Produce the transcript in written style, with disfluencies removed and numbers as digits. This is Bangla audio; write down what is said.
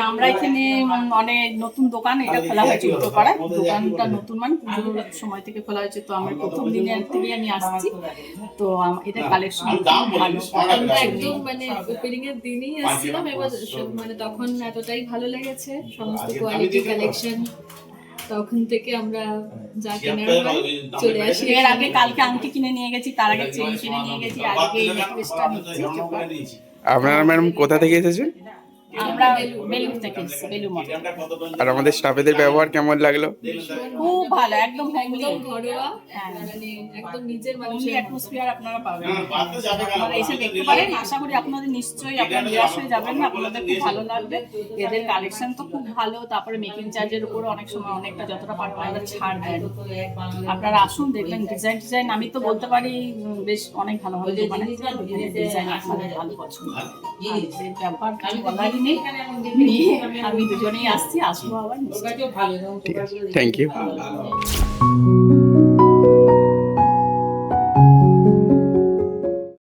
আমরা এখানে অনেক নতুন দোকান এটা খোলা হয়েছে উত্তরপাড়ায়। দোকানটা নতুন মানে পুজোর সময় থেকে খোলা হয়েছে। তো আমরা প্রথম দিনের থেকে আমি আসছি, তো এটা কালেকশন ভালো। আমরা একদম মানে ওপেনিং এর দিনই আসছিলাম, এবার মানে তখন এতটাই ভালো লেগেছে সমস্ত কোয়ালিটি কালেকশন, তখন থেকে আমরা যা কেনার হয় চলে আসি। এর আগে কালকে আংটি কিনে নিয়ে গেছি, তার আগে চেন কিনে নিয়ে গেছি, আজকে এই নেকলেসটা নিচ্ছি। আপনারা ম্যাডাম কোথা থেকে এসেছেন? আমরা বেলুর থেকে এসেছি, বেলুর মঠ। আর আমাদের স্টাফেদের ব্যবহার কেমন লাগলো? খুব ভালো, একদম হোমলি একদম ঘরোয়া, মানে একদম নিজের মানুষের অ্যাটমসফিয়ার আপনারা পাবেন। আপনারা এসে দেখতে পারেন, আশা করি আপনাদের নিশ্চয়ই আপনারা নিরাশ হয়ে যাবেন না, আপনাদের খুব ভালো লাগবে। এদের কালেকশন তো খুব ভালো, তারপরে মেকিং চার্জের উপরে অনেক সময় অনেকটা যতটা পারেন ওরা ছাড় দেন। আপনারা আসুন, দেখবেন ডিজাইন আমি তো বলতে পারি বেশ অনেক ভালো ভালো দোকানে ডিজাইন আপনাদের ভালো পছন্দ। ব্যবহার কিছু বলারই নেই, আমি দুজনেই আসছি, আসবো আবার। ঠিক আছে, থ্যাংক ইউ।